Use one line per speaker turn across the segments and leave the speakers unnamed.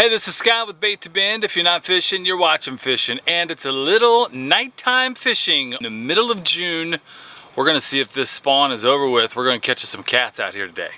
Hey, this is Scott with Bait to Bend. If you're not fishing, you're watching fishing. And it's a little nighttime fishing in the middle of June. We're gonna see if this spawn is over with. We're gonna catch some cats out here today.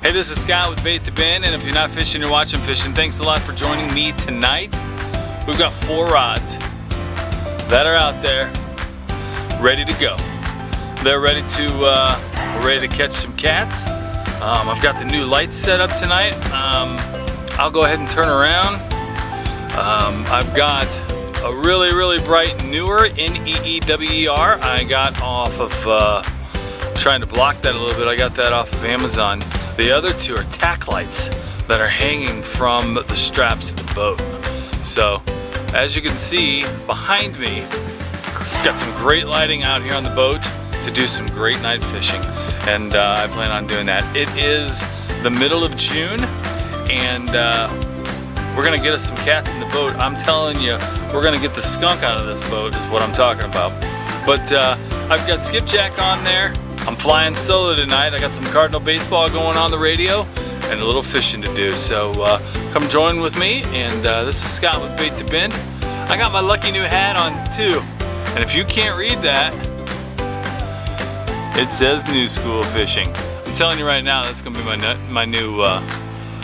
Hey, this is Scott with Bait to Bend, and if you're not fishing, you're watching fishing. Thanks a lot for joining me tonight. We've got 4 rods that are out there, ready to go. They're ready to, we're ready to catch some cats. I've got the new lights set up tonight. I'll go ahead and turn around. I've got a really bright Neewer, Neewer. I got off of, trying to block that a little bit. I got that off of Amazon. The other 2 are tack lights that are hanging from the straps of the boat. So, as you can see behind me, got some great lighting out here on the boat to do some great night fishing. And I plan on doing that. It is the middle of June, and we're gonna get us some cats in the boat. I'm telling you, we're gonna get the skunk out of this boat is what I'm talking about. But I've got skipjack on there. I'm flying solo tonight. I got some Cardinal baseball going on the radio and a little fishing to do. So come join with me. And this is Scott with Bait to Bend. I got my lucky new hat on too. And if you can't read that, it says New School Fishing. I'm telling you right now, that's gonna be my new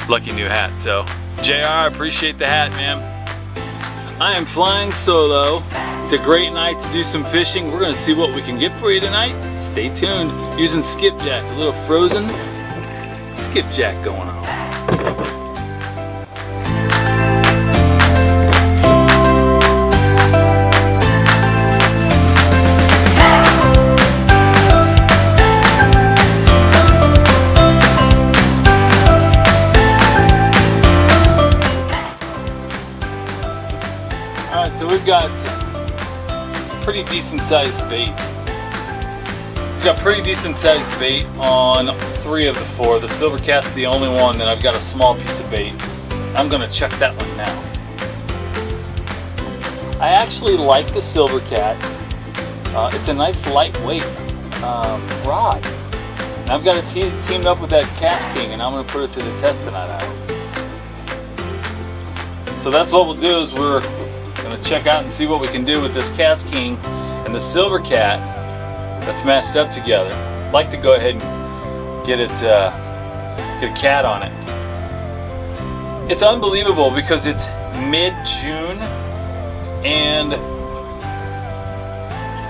lucky new hat. So JR, I appreciate the hat, man. I am flying solo. It's a great night to do some fishing. We're gonna see what we can get for you tonight. Stay tuned. Using skipjack, a little frozen skipjack going on. All right, so we've got some pretty decent sized bait. Got pretty decent sized bait on 3 of the 4. The silver cat's the only one that I've got a small piece of bait. I'm gonna check that one now. I actually like the silver cat. It's a nice lightweight rod. And I've got it teamed up with that Cast King, and I'm gonna put it to the test tonight. So that's what we'll do, is we're gonna check out and see what we can do with this Cast King and the silver cat that's matched up together. I'd like to go ahead and get a cat on it. It's unbelievable because it's mid-June and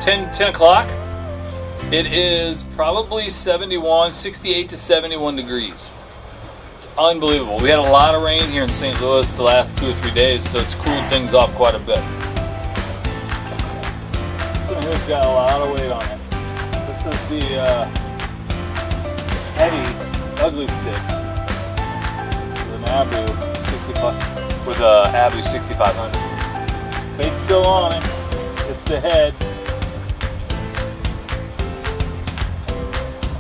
10 o'clock. It is probably 68 to 71 degrees. It's unbelievable. We had a lot of rain here in St. Louis the last 2 or 3 days, so it's cooled things off quite a bit. Here's got a lot of weight on it. This is the heavy ugly stick with an Abu 6500. Bait's still on it. It's the head.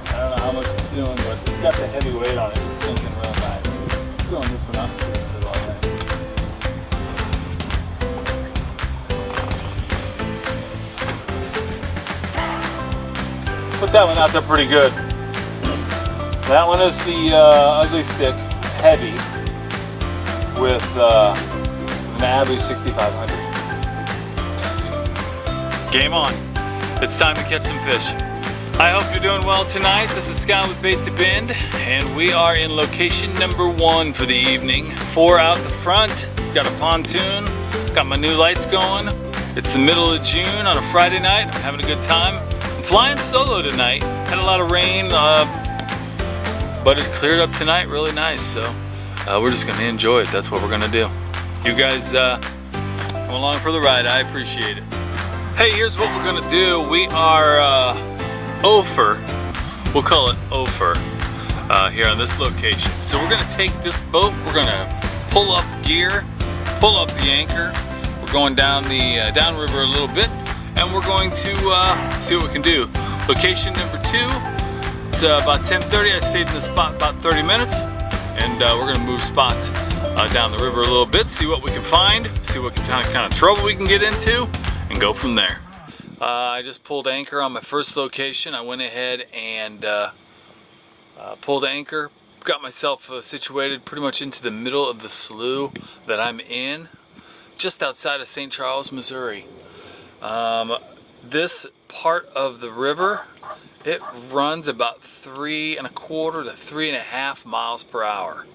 I don't know how much it's doing, but it's got the heavy weight on it. It's sinking real nice. I'm throwing this one up. Put that one out there pretty good. That one is the ugly stick heavy with an Abu 6500. Game on. It's time to catch some fish. I hope you're doing well tonight. This is Scott with Bait to Bend, and we are in location number 1 for the evening. 4 out the front. Got a pontoon. Got my new lights going. It's the middle of June on a Friday night. I'm having a good time. Flying solo tonight. Had a lot of rain, but it cleared up tonight really nice, so we're just gonna enjoy it. That's what we're gonna do. You guys come along for the ride. I appreciate it. Hey, here's what we're gonna do. We are Ophir, we'll call it Ophir, here on this location. So we're gonna take this boat, we're gonna pull up gear, pull up the anchor, we're going down the downriver a little bit, and we're going to see what we can do. Location number 2, it's about 10:30. I stayed in the spot about 30 minutes, and we're going to move spots down the river a little bit, see what we can find, see what kind of trouble we can get into, and go from there. I just pulled anchor on my first location. I went ahead and pulled anchor, got myself situated pretty much into the middle of the slough that I'm in, just outside of St. Charles, Missouri. This part of the river, it runs about 3¼ to 3½ miles per hour.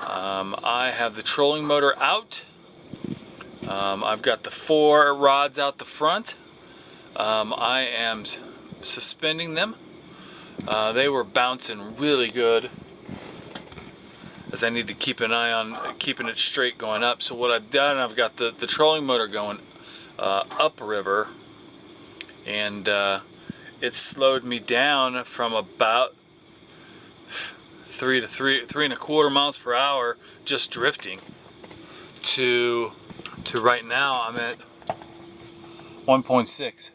I have the trolling motor out. I've got the 4 rods out the front. I am suspending them. They were bouncing really good, as I need to keep an eye on keeping it straight going up. So what I've done, I've got the trolling motor going upriver, and it slowed me down from about 3 to 3¼ miles per hour just drifting to right now I'm at 1.6.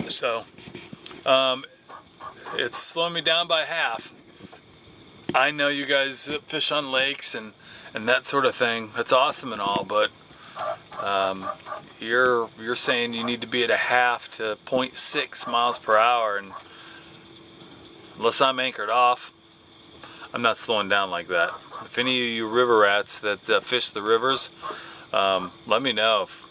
So it's slowing me down by half. I know you guys fish on lakes and that sort of thing. That's awesome and all, but you're saying you need to be at 1/2 to 0.6 miles per hour, and unless I'm anchored off, I'm not slowing down like that. If any of you river rats that fish the rivers, let me know. If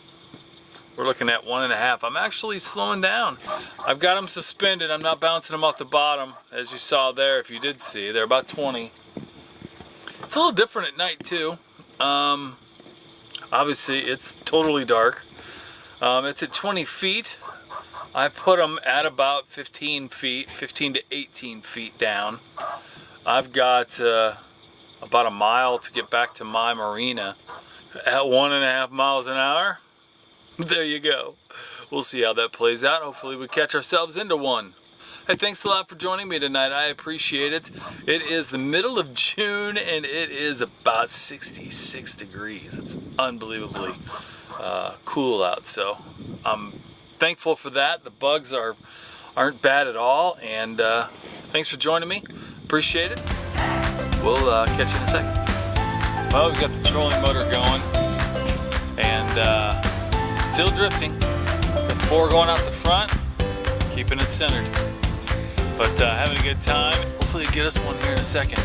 we're looking at 1.5. I'm actually slowing down. I've got them suspended. I'm not bouncing them off the bottom, as you saw there. If you did see, they're about 20. It's a little different at night too. Obviously, it's totally dark. It's at 20 feet. I put them at about 15 feet, 15 to 18 feet down. I've got about a mile to get back to my marina at 1.5 miles an hour. There you go. We'll see how that plays out. Hopefully we catch ourselves into one. Hey, thanks a lot for joining me tonight. I appreciate it. It is the middle of June and it is about 66 degrees. It's unbelievably cool out, so I'm thankful for that. The bugs aren't bad at all, and thanks for joining me. Appreciate it. We'll catch you in a second. Well, we got the trolling motor going, and still drifting. Got 4 going out the front, keeping it centered. But having a good time. Hopefully get us one here in a second.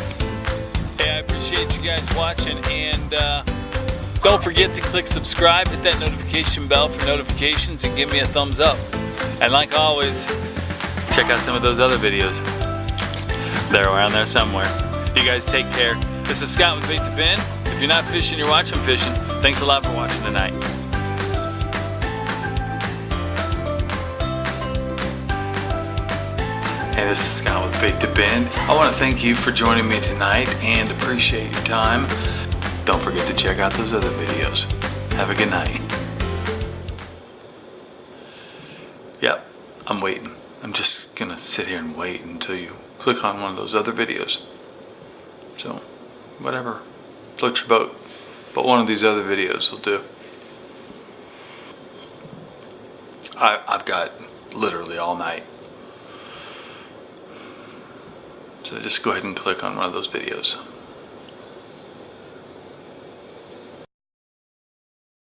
Hey, I appreciate you guys watching, and don't forget to click subscribe, hit that notification bell for notifications, and give me a thumbs up. And like always, check out some of those other videos. They're around there somewhere. You guys take care. This is Scott with Bait to Bin. If you're not fishing, you're watching fishing. Thanks a lot for watching tonight. Hey, this is Scott with Bait to Bin. I want to thank you for joining me tonight and appreciate your time. Don't forget to check out those other videos. Have a good night. Yep, I'm waiting. I'm just gonna sit here and wait until you click on one of those other videos. So, whatever, float your boat. But one of these other videos will do. I've got literally all night. So just go ahead and click on one of those videos.